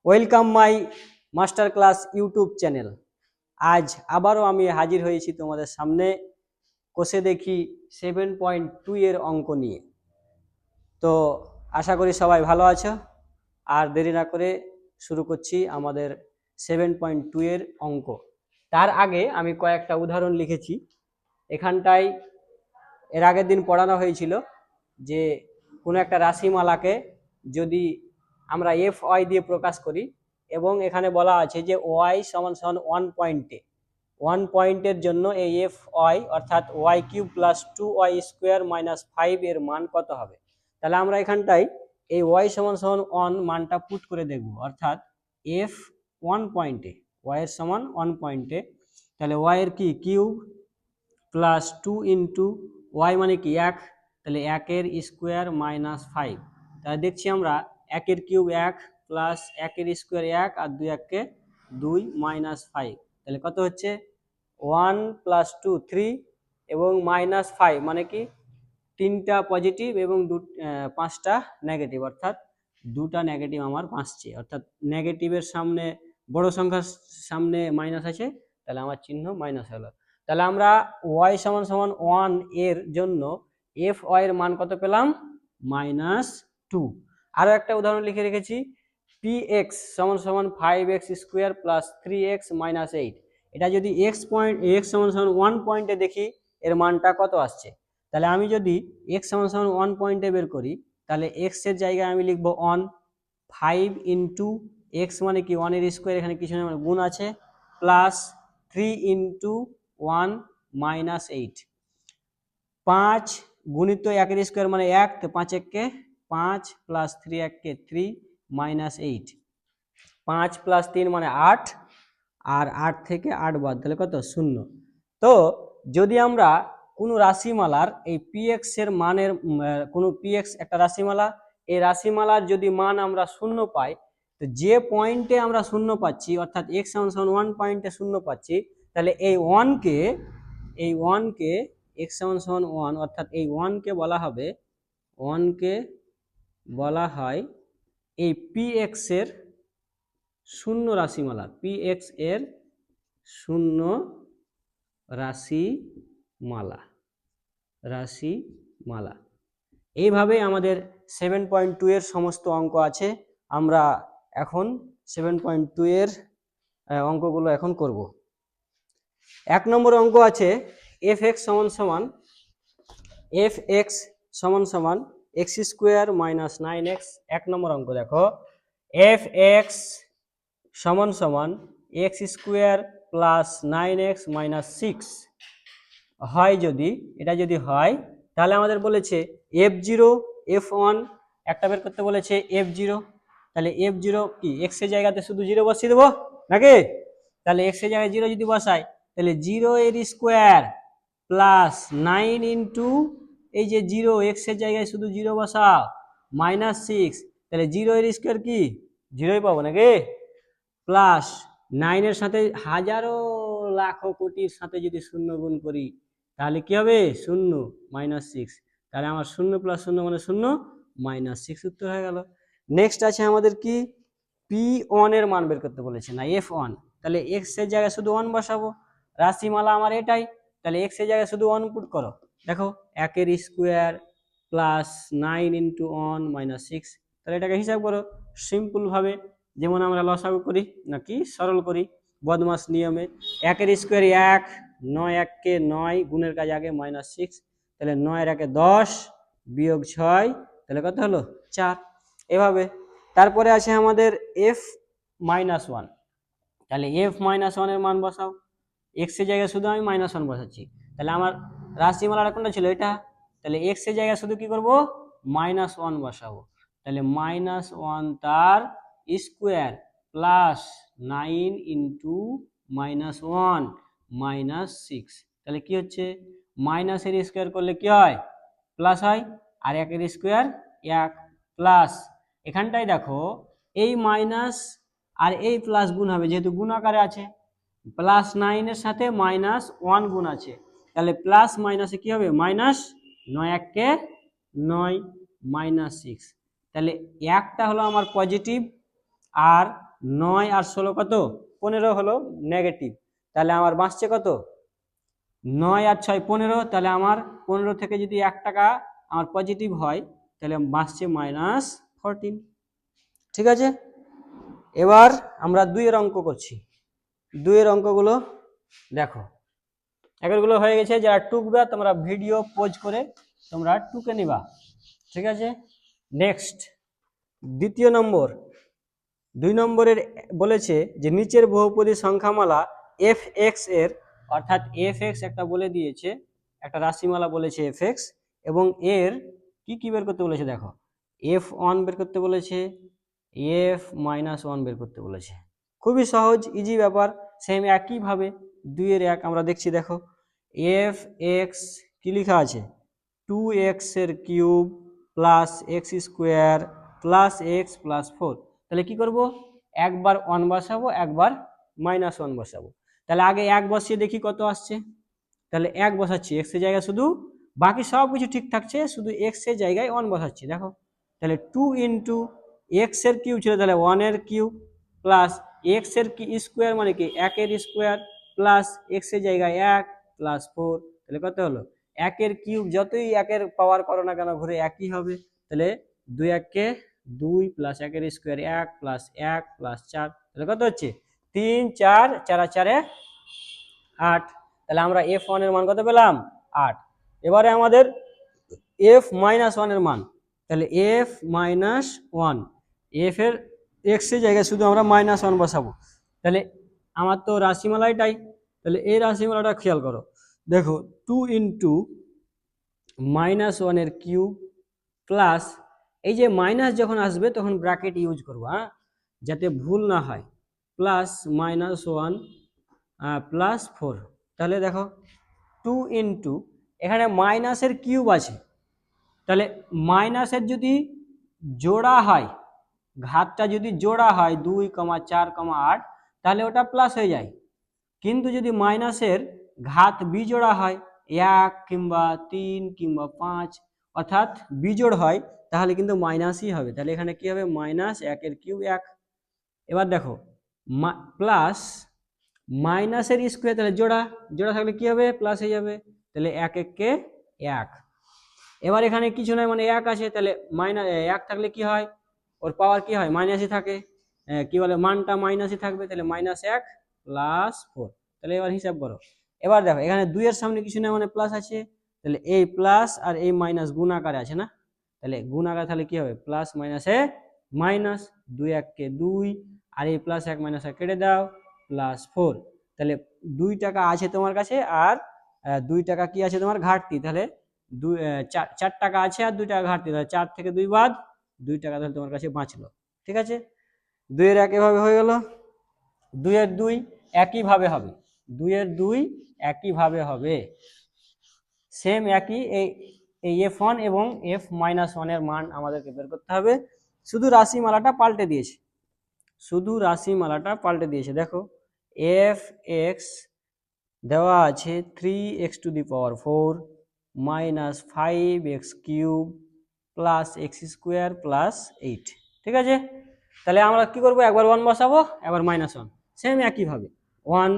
Welcome my master class YouTube channel. আজ আবারও আমি হাজির হয়েছি তোমাদের সামনে কষে দেখি 7.2 এর অঙ্ক নিয়ে। তো আশা করি সবাই ভালো আছো, আর দেরি না করে শুরু করছি আমাদের 7.2 এর অঙ্ক। তার আগে আমি কয়েকটা উদাহরণ লিখেছি। এখানটায় এর আগের দিন পড়ানো হয়েছিল যে কোনো একটা রাশিমালাকে যদি আমরা এফ ওয়াই দিয়ে প্রকাশ করি, এবং এখানে বলা আছে যে ওয়াই সমান সমান 1 পয়েন্টের জন্য এই এফ ওয়াই অর্থাৎ y cube plus 2y square minus 5 এর মান কত হবে। তাহলে আমরা এখানটায় এই ওয়াই সমান সমান 1 মানটা পুট করে দেখব, অর্থাৎ এফ 1 পয়েন্টে ওয়াই এর সমান 1 পয়েন্টে, তাহলে ওয়াই এর কি কিউব প্লাস 2 ইন্টু ওয়াই মানে কি 1, তাহলে 1 এর স্কোয়ার মাইনাস 5। তাহলে দেখছি আমরা 1 এর কিউব 1 প্লাস 1 এর স্কোয়ার 1 আর 2 1 2 মাইনাস 5, তাহলে কত হচ্ছে 1 প্লাস 2 3 এবং মাইনাস 5 মানে কি 3টা পজিটিভ এবং 5টা নেগেটিভ, অর্থাৎ 2টা নেগেটিভ আমার বাঁচছে, অর্থাৎ নেগেটিভের সামনে বড় সংখ্যার সামনে মাইনাস আছে, তাহলে আমার চিহ্ন মাইনাস হলো। তাহলে আমরা ওয়াই সমান সমান 1 এর জন্য এফ ওয়াই এর মান কত পেলাম, -2। আরো একটা উদাহরণ লিখে রেখেছি, পি এক্স সমান সমান 5x square plus 3x minus 8। এটা যদি এক্স সমান সমান 1 পয়েন্টে দেখি এর মানটা কত আসছে। তাহলে আমি যদি এক্স সমান সমান 1 পয়েন্টে বের করি, তাহলে এক্স এর জায়গায় আমি লিখবো 1, 5 ইন্টু এক্স মানে কি 1 এর স্কোয়ার, এখানে কিছু না মানে গুণ আছে, প্লাস 3 ইন্টু 1 মাইনাস 8। 5 গুণিত 1 এর স্কোয়ার মানে 1, তো 5 1 5 প্লাস 3 1 3 মাইনাস 8। 5 প্লাস 3 মানে 8, আর 8 থেকে 8 বাদ তাহলে কত 0। তো যদি আমরা কোনো রাশিমালার এই পিএক্স এর মানের কোনো পিএক্স একটা রাশিমালা, এই রাশিমালার যদি মান আমরা 0 পাই, তো যে পয়েন্টে আমরা 0 পাচ্ছি অর্থাৎ x সমান 1 পয়েন্টে 0 পাচ্ছি, তাহলে এই 1 কে x সমান 1 অর্থাৎ এই 1 কে বলা হয় এই পিএক্স এর শূন্য রাশিমালা, পিএক্স এর শূন্য রাশিমালা। এইভাবে আমাদের 7.2 এর সমস্ত অঙ্ক আছে। আমরা এখন 7.2 এর অঙ্কগুলো এখন করব। 1 নম্বর অঙ্ক আছে এফ এক্স সমান এক্স স্কোয়ার মাইনাস 9x। 1 নম্বর অঙ্ক দেখো, এফ এক্স সমান x square plus 9x minus 6 হয়, যদি এটা যদি হয় তাহলে আমাদের বলেছে f0 f1 একটা বের করতে বলেছে f0। তাহলে f0 কি x এর জায়গাতে শুধু 0 বসিয়ে দেবো নাকি, তাহলে x এর জায়গায় 0 যদি বসাই তাহলে 0 এর স্কোয়ার প্লাস 9 ইন্টু এই যে 0 x এর জায়গায় শুধু 0 বসাও মাইনাস 6, তাহলে 0 এর স্কোয়ার কি 0ই পাবো নাকি, প্লাস 9 এর সাথে হাজারো লাখো কোটির সাথে যদি 0 গুণ করি তাহলে কি হবে 0 মাইনাস 6, তাহলে আমার 0 প্লাস 0 মানে 0 মাইনাস 6 উত্তর হয়ে গেল। নেক্সট আছে আমাদের কি P1 এর মান বের করতে বলেছে না F1, তাহলে x এর জায়গায় শুধু 1 বসাবো, রাশিমালা আমার এটাই, তাহলে x এর জায়গায় শুধু 1 পুট করো, দেখো 1 এর স্কোয়ার প্লাস 9 ইন্টু 1 মাইনাস 6, তাহলে এটাকে হিসাব করো সিম্পল ভাবে, যেমন আমরা লসাগু করি নাকি সরল করি বদমাস নিয়মে। 1 এর স্কোয়ার 1, 9 1 কে 9, গুণের কাজ আগে মাইনাস 6, তাহলে 9 এর 1 10 বিয়োগ 6, তাহলে কত হলো 4। এভাবে তারপরে আছে আমাদের f-1, তাহলে f-1 এর মান বসাও, x এর জায়গায় শুধু আমি -1 বসাচ্ছি, তাহলে আমার রাশিমালাটা কোনটা ছিল এটা, তাহলে x এর জায়গায় শুধু কি করব -1 বসাবো, তাহলে -1 তার স্কোয়ার প্লাস 9 ইন্টু -1 মাইনাস 6, তাহলে কি হচ্ছে মাইনাস এর স্কোয়ার করলে কি হয় প্লাস হয়, আর 1 এর স্কোয়ার 1 প্লাস, এখানটাই দেখো এই মাইনাস আর এই প্লাস গুণ হবে, যেহেতু গুণ আকারে আছে, প্লাস 9 এর সাথে -1 গুণ আছে, তাহলে প্লাস মাইনাসে কি হবে মাইনাস, 9 1 কে 9 মাইনাস 6, তাহলে একটা হলো আমার পজিটিভ আর 9 আর 16 কত 15 হলো নেগেটিভ, তাহলে আমার বাঁচছে কত 9 আর 6 15, তাহলে আমার 15 থেকে যদি 1 টাকা আমার পজিটিভ হয় তাহলে বাঁচছে -14। ঠিক আছে, এবার আমরা 2 এর অঙ্ক করছি। 2 এর অঙ্কগুলো দেখো, এগুলো হয়ে গেছে। যারা টুকবা তোমরা ভিডিও পজ করে তোমরা টুকে নিবা। ঠিক আছে, নেক্সট দ্বিতীয় নম্বর, 2 নম্বরের বলেছে যে নিচের বহুপদী সংখ্যামালা f(x) এর, অর্থাৎ f(x) একটা বলে দিয়েছে, একটা রাশিমালা বলেছে f(x) এবং এর কি কি বের করতে বলেছে দেখো, f1 বের করতে বলেছে, f-1 বের করতে বলেছে। খুবই সহজ ইজি ব্যাপার, সেম একইভাবে 2 এর 1 আমরা দেখছি। দেখো f(x) কি লেখা আছে 2x এর cube plus x square plus x plus 4। তাহলে কি করব, একবার 1 বসাবো, একবার -1 বসাবো। তাহলে আগে 1 বসিয়ে দেখি কত আসছে, তাহলে 1 বসাচ্ছি x এর জায়গায়, শুধু বাকি সব কিছু ঠিক থাকছে, শুধু x এর জায়গায় 1 বসাচ্ছি। দেখো তাহলে 2 ইন্টু x এর কিউব ছিল, তাহলে 1 এর কিউব প্লাস x এর স্কোয়ার মানে কি 1 এর স্কোয়ার প্লাস x এর জায়গায় 1 প্লাস 4। তাহলে কত হলো 1 এর কিউব, যতই 1 এর পাওয়ার করো না কেন ঘুরে একই হবে। তাহলে 2 1 কে 2 প্লাস 1 এর স্কোয়ার 1 প্লাস 1 প্লাস 4, তাহলে কত হচ্ছে 3 4 4 4 8। তাহলে আমরা f1 এর মান কত পেলাম 8। এবারে আমাদের f-1 এর মান, তাহলে f-1, f এর x এর জায়গায় শুধু আমরা -1 বসাবো। তাহলে আমার তো রাশিমালাটাই, তাহলে এই রাশিমালাটা খেয়াল করো, দেখো 2 ইন্টু -1 এর কিউব প্লাস, এই যে মাইনাস যখন আসবে তখন ব্র্যাকেট ইউজ করবো, হ্যাঁ, যাতে ভুল না হয়, প্লাস -1 প্লাস 4। তাহলে দেখো 2 ইন্টু, এখানে মাইনাসের কিউব আছে, তাহলে মাইনাসের যদি জোড়া হয়, ঘাতটা যদি জোড়া হয় 2, 4, 8, তাহলে ওটা প্লাস হয়ে যায়। কিন্তু যদি মাইনাসের ঘাত বিজোড়া হয় 1 কিংবা 3 কিংবা 5, অর্থাৎ বিজোড় হয়, তাহলে কিন্তু মাইনাসই হবে। তাহলে এখানে কি হবে -1 এর কিউব 1। এবার দেখো প্লাস মাইনাসের স্কোয়ার, তাহলে জোড়া জোড়া থাকলে কি হবে প্লাস হয়ে যাবে, তাহলে 1 1 কে 1। এবার এখানে কিছু নয় মানে 1 আছে, তাহলে 1 থাকলে কি হয়, ওর পাওয়ার কি হয় মাইনাসই থাকে, কি বলে মানটা মাইনাসই থাকবে, তাহলে -1 প্লাস 4। তাহলে এবার হিসাব করো। এবার দেখো এখানে 2 এর সামনে কিছু না মানে প্লাস আছে, তাহলে এই প্লাস আর এই মাইনাস গুণ আকারে আছে না, তাহলে গুণ আকারে তাহলে কি হবে প্লাস মাইনাসে মাইনাস, 2 1 কে 2, আর এই প্লাস 1 মাইনাস কেটে দাও, প্লাস 4। তাহলে 2 টাকা আছে তোমার কাছে, আর 2 টাকা কি আছে তোমার ঘাটতি, তাহলে 4 টাকা আছে আর 2 টাকা ঘাটতি, তাহলে 4 থেকে 2 বাদ 2 টাকা তাহলে তোমার কাছে বাঁচলো। ঠিক আছে, 2 এর একইভাবে হয়ে গেল, 2 এর 2 একইভাবে হবে, 2 এর 2 একইভাবে হবে, সেম একই। এই f1 এবং f-1 এর মান আমাদেরকে বের করতে হবে, শুধু রাশিমালাটা পাল্টে দিয়েছে, শুধু রাশিমালাটা পাল্টে দিয়েছে। দেখো f(x) দেওয়া আছে 3x⁴ minus 5x³ plus x² plus 8। ঠিক আছে, তাহলে আমরা কি করবো, একবার 1 বসাবো, একবার -1, সেম একইভাবে 1,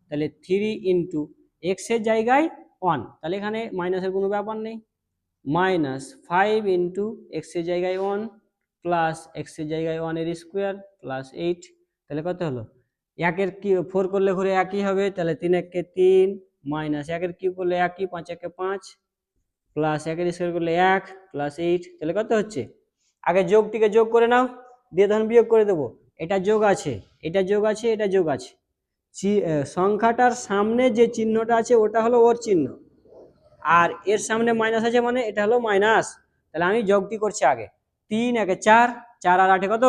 তাহলে 3 ইন্টু x এর জায়গায় 1, তাহলে এখানে মাইনাসের কোনো ব্যাপার নেই, -5 ইন্টু x এর জায়গায় 1 প্লাস x এর জায়গায় 1 এর স্কোয়ার প্লাস 8। তাহলে কত হলো 1 এর কি 4 করলে ঘুরে একই হবে, তাহলে 3 1 কে 3 মাইনাস 1 এর কিউব করলে একই, 5 1 কে 5 প্লাস 1 এর স্কোয়ার করলে 1 প্লাস 8। তাহলে কত হচ্ছে, আগে যোগটিকে যোগ করে নাও, দিয়ে তখন বিয়োগ করে দেবো, এটা যোগ আছে, এটা যোগ আছে, এটা যোগ আছে, সংখ্যাটার সামনে যে চিহ্নটা আছে ওটা হলো ওর চিহ্ন, আর এর সামনে মাইনাস আছে মানে এটা হলো মাইনাস। তাহলে আমি যোগটি করছি আগে, 3 1 4, 4 আর 8 কত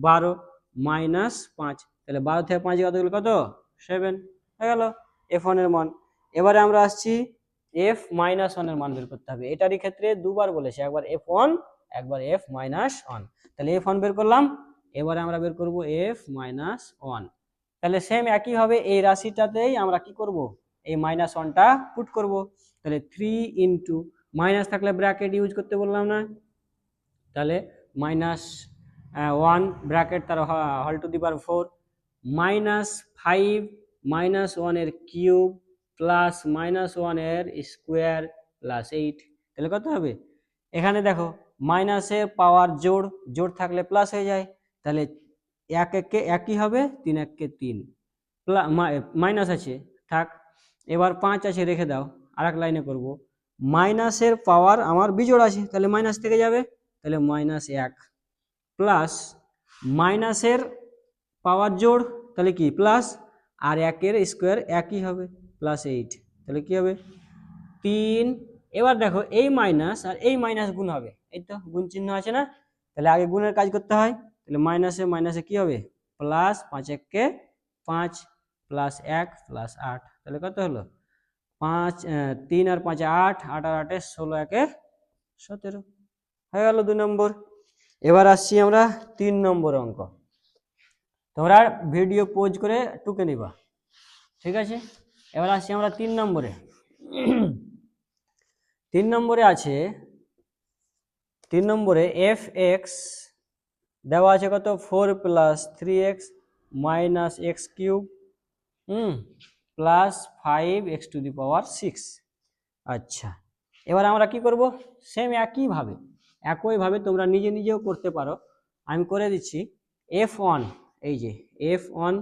12, -5, তাহলে 12 থেকে 5 কত গেল কত 7 হয়ে গেল f1 এর মান। এবারে আমরা আসছি f-1 এর মান বের করতে হবে, এটারই ক্ষেত্রে দুবার বলেছে, একবার f1 একবার f-1। তাহলে f1 বের করলাম, এবারে আমরা বের করব f-1। তাহলে সেম একই হবে, এই রাশিটাতেই আমরা কি করব, এই -1টা পুট করব। তাহলে 3 ইন্টু, মাইনাস থাকলে ব্র্যাকেট ইউজ করতে বললাম না, তাহলে ওয়ান ব্র্যাকেট তার হল to the power 4 -5 -1 cube plus -1 square plus 8, তাহলে কত হবে? এখানে দেখো মাইনাসের পাওয়ার জোড় থাকলে প্লাস হয়ে যায়, তাহলে 1 1 একই হবে, 3 1 3 মাইনাস আছে থাক। এবার 5 আছে রেখে দাও, আর এক লাইনে করব। মাইনাসের পাওয়ার আমার বিজোড় আছে, তাহলে মাইনাস থেকে যাবে, তাহলে -1 প্লাস মাইনাসের পাওয়ার জোড় তাহলে কি প্লাস, আর 1 স্কোয়ার একই হবে +8, তাহলে কি হবে 3। এবার দেখো এই মাইনাস আর এই মাইনাস গুণ হবে, এই তো গুণ চিহ্ন আছে না, তাহলে আগে গুণের কাজ করতে হয়, তাহলে মাইনাসে মাইনাসে কি হবে প্লাস 5 1 5 প্লাস 1 প্লাস 8, তাহলে কত হলো 5 3 আর 5 8, 8 আর 8 16 1 17 হয়ে গেল 2 নম্বর। এবার আসছি আমরা 3 নম্বর অঙ্ক, তোমরা ভিডিও পজ করে টুকে নিবা, ঠিক আছে। এবার আসছি আমরা 3 নম্বরে। 3 নম্বরে আছে, 3 নম্বরে fx দেওয়া আছে কত 4 + 3x - x³ প্লাস 5x⁶। আচ্ছা, এবার আমরা কি করব, সেম একইভাবে তোমরা নিজে নিজেও করতে পারো, আমি করে দিচ্ছি। f1, এই যে f1,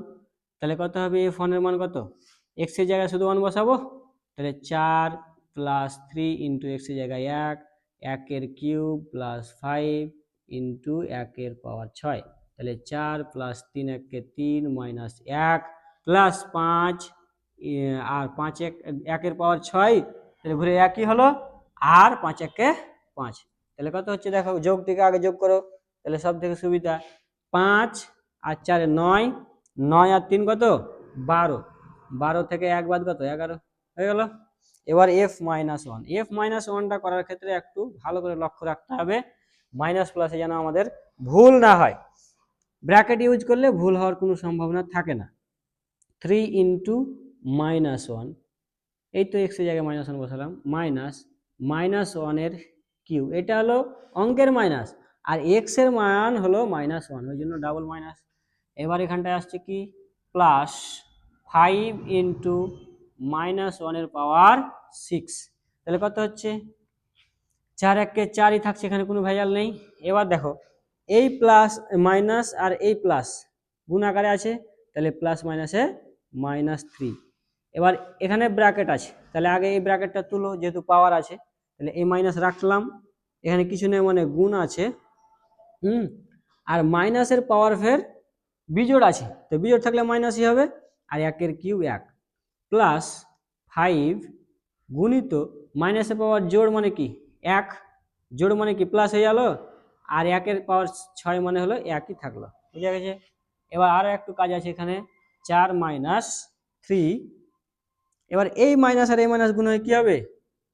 তাহলে কত হবে f1 এর মান কত, x এর জায়গায় শুধু 1 বসাবো, তাহলে 4 + 3 × x এর জায়গায় 1, 1 এর কিউব প্লাস 5 × 1 এর পাওয়ার 6, তাহলে 4 + 3 1 3 -1 প্লাস 5 আর 5 1 এর পাওয়ার 6, তাহলে ঘুরে একই হলো, আর 5 1 5, তাহলে কত হচ্ছে দেখো, যোগ থেকে আগে যোগ করো, তাহলে সব থেকে সুবিধা 5 আর 4 9, 9 আর 3 কত 12, 12 থেকে 1 বাদ কত 11 হয়ে গেল। এবার f-1টা করার ক্ষেত্রে একটু ভালো করে লক্ষ্য রাখতে হবে, মাইনাস প্লাসে যেন আমাদের ভুল না হয়, ব্র্যাকেট ইউজ করলে ভুল হওয়ার কোনো সম্ভাবনা থাকে না। 3 × -1, এই তো x এর জায়গায় -1 বসালাম, -1 এর কিউ, এটা হলো অঙ্কের মাইনাস, আর x এর মান হলো -1, ওই জন্য ডাবল মাইনাস। এবার এখানটায় আসছে কি প্লাস 5 × -1 এর পাওয়ার 6, তাহলে কত হচ্ছে 4 1 4ই থাকছে, এখানে কোনো ভেজাল নেই। এবার দেখো এই প্লাস মাইনাস আর এই প্লাস গুণ আকারে আছে, তাহলে প্লাস মাইনাসে -3। এবার এখানে ব্র্যাকেট আছে, তাহলে আগে এই ব্র্যাকেটটা তুলো, যেহেতু পাওয়ার আছে, তাহলে এই মাইনাস রাখলাম, এখানে কিছু নেই মানে গুণ আছে, আর মাইনাসের পাওয়ার ফের বিজোড় আছে, তো বিজোড় থাকলে মাইনাসই হবে, আর 1 এর কিউব 1 প্লাস 5 গুণিত মাইনাসের পাওয়ার জোড় মানে কি 1, জোড় মানে কি প্লাস হয়ে গেল, আর 1 এর পাওয়ার 6 মানে হলো 1ই থাকলো, বুঝা গেছে। এবার আরো একটু কাজ আছে এখানে, 4 - 3, এবার এই মাইনাস আর এই মাইনাস গুণ হয়ে কি হবে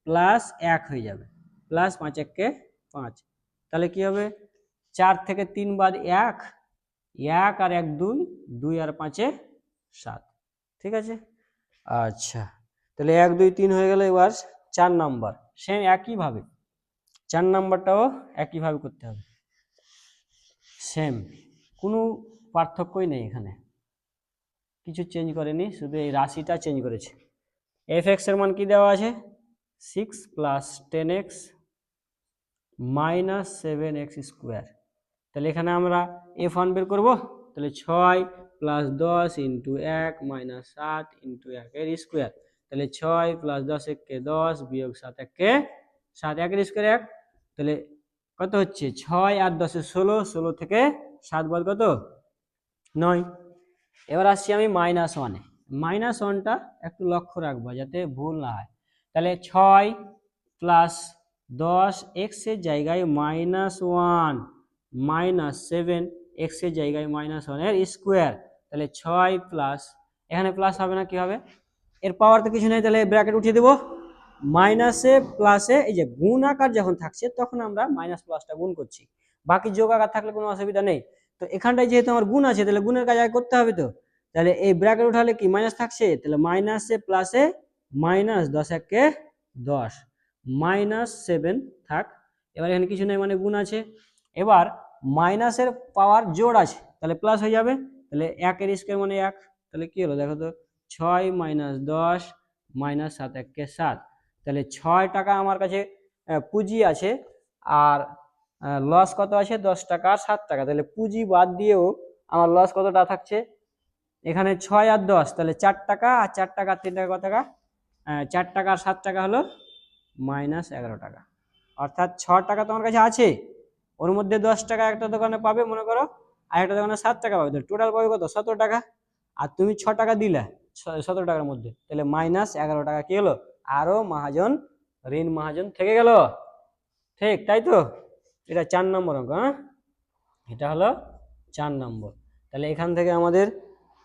+1 হয়ে যাবে, প্লাস 5 1 5, তাহলে কি হবে 4 থেকে 3 বাদ 1, 1 আর 1 2, 2 আর 5 7, ঠিক আছে। আচ্ছা, তাহলে 1 2 3 হয়ে গেল। এবার 4 নাম্বার, সেম একইভাবে 4 নাম্বারটাও একইভাবে করতে হবে, সেম, কোনো পার্থক্যই নেই, এখানে কিছু চেঞ্জ করেনি, শুধু এই রাশিটা চেঞ্জ করেছে। fx এর মান কি দেওয়া আছে 6 + 10x - 7x², তাহলে এখানে আমরা f1 বের করব, তাহলে 6 + 10 × 1 - 7 × 1 এর স্কোয়ার, তাহলে 6 + 10 1 10 - 7 1 7, 1 এর স্কোয়ার 1, তাহলে কত হচ্ছে 6 আর 10 16, 16 থেকে 7 বাদ কত 9। এবার আসছি আমি -1-এ, -1টা একটু লক্ষ্য রাখবা যাতে ভুল না হয়, তাহলে 6 + 10 x এর জায়গায় -1 - 7 x এর জায়গায় -1 এর স্কোয়ার, তাহলে 6 প্লাস, এখানে প্লাস হবে না, কি হবে এর পাওয়ার তো কিছু নেই, তাহলে ব্র্যাকেট উঠিয়ে দেবো, মাইনাসে প্লাসে এই যে গুণ আকার যখন থাকছে তখন আমরা মাইনাস প্লাসটা গুণ করছি, বাকি যোগ আকার থাকলে কোনো অসুবিধা নেই। তো এখানটায় যেহেতু আমার গুণ আছে, তাহলে গুণের কাজ আগে করতে হবে, তো তাহলে এই ব্র্যাকেট উঠালে কি মাইনাস থাকছে, তাহলে মাইনাসে প্লাসে -10 1 10 -7 থাক, এবার এখানে কিছু নেই মানে গুণ আছে। এবার মাইনাসের পাওয়ার জোড় আছে, তাহলে প্লাস হয়ে যাবে। তাহলে 1 এর স্কোয়ার মানে 1, তাহলে কি হলো দেখো তো, 6 মাইনাস 10 মাইনাস 7 1 7, তাহলে 6 টাকা আমার কাছে পুঁজি আছে, আর লস কত আছে 10 টাকা আর 7 টাকা। তাহলে পুঁজি বাদ দিয়েও আমার লস কতটা থাকছে, এখানে 6 আর 10, তাহলে 4 টাকা, আর 4 টাকা 3 টাকা কত টাকা, 4 টাকা আর 7 টাকা হলো মাইনাস 11 টাকা। অর্থাৎ 6 টাকা তোমার কাছে আছে, ওর মধ্যে 10 টাকা একটা দোকানে পাবে মনে করো, আর একটা দোকানে 7 টাকা পাবে, টোটাল পাবে কত 17 টাকা। আর তুমি 6 টাকা দিলে 17 টাকার মধ্যে, তাহলে মাইনাস 11 টাকা কি হলো, আরো মহাজন ঋণ মহাজন থেকে গেল। ঠিক তাই তো, এটা 4 নম্বর অঙ্ক। হ্যাঁ, এটা হলো 4 নম্বর। তাহলে এখান থেকে আমাদের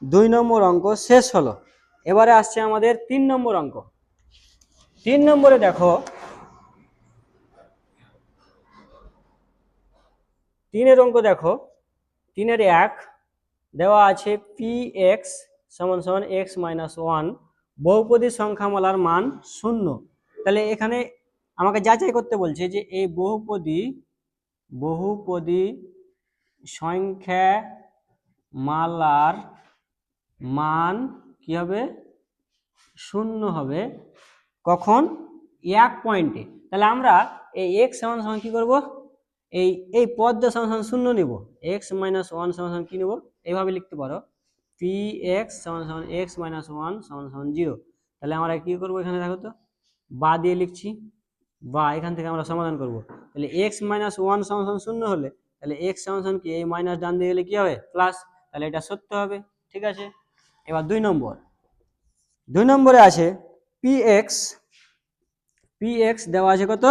2 নম্বর অঙ্ক শেষ হলো। এবারে আসছে আমাদের 3 নম্বর অঙ্ক। 3 নম্বরে দেখো, 3-এর অঙ্ক দেখো, 3-এর 1 দেওয়া আছে পি এক্স সমান সমান এক্স মাইনাস 1, বহুপদী সংখ্যামালার মান 0। তাহলে এখানে আমাকে যাচাই করতে বলছে যে এই বহুপদী সংখ্যামালার মান কি হবে, 0 হবে কখন, 1 পয়েন্টে। তাহলে আমরা এই এক্স সমান সমান কি করব, এই পদটা সমান সমান 0 নিব, এক্স মাইনাস 1 সমান সমান কি নেব, এইভাবে লিখতে পারো পি এক্স সমান সমান এক্স মাইনাস 1 সমান সমান 0। তাহলে আমরা কি করব, এখানে দেখো তো বা দিয়ে লিখছি, বা এখান থেকে আমরা সমাধান করব। তাহলে এক্স মাইনাস 1 সমান সমান 0 হলে, তাহলে এক্স সমান সমান কি, এই মাইনাস ডান দিয়ে গেলে কি হবে প্লাস, তাহলে এটা সত্য হবে। ঠিক আছে, এবার 2 নম্বরে আছে পি এক্স দেওয়া আছে কত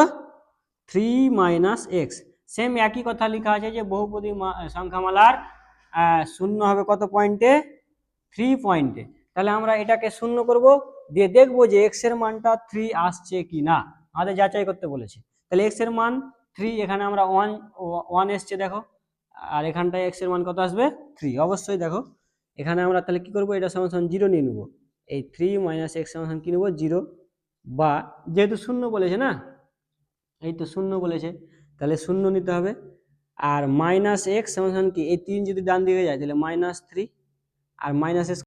3 মাইনাস এক্স। সেম একই কথা লেখা আছে যে বহুপদী সংখ্যামালার 0 হবে কত পয়েন্টে, 3 পয়েন্টে। তাহলে আমরা এটাকে 0 করব, দিয়ে দেখবো যে এক্স এর মানটা 3 আসছে কি না, আমাদের যাচাই করতে বলেছে। তাহলে এক্স এর মান 3, এখানে আমরা 1 এসছে দেখো, আর এখানটায় এক্স এর মান কত আসবে 3 অবশ্যই। দেখো এখানে আমরা তাহলে কি করব, এটা সমান সমান 0 নিয়ে নেবো, এই 3 মাইনাস এক্স সমান সমান কি নেবো 0, বা যেহেতু 0 বলেছে না, এই তো 0 বলেছে, তাহলে 0 নিতে হবে। আর মাইনাস এক্স সমান সমান কি, এই 3 যদি ডান দিকে যায় তাহলে -3, আর মাইনাস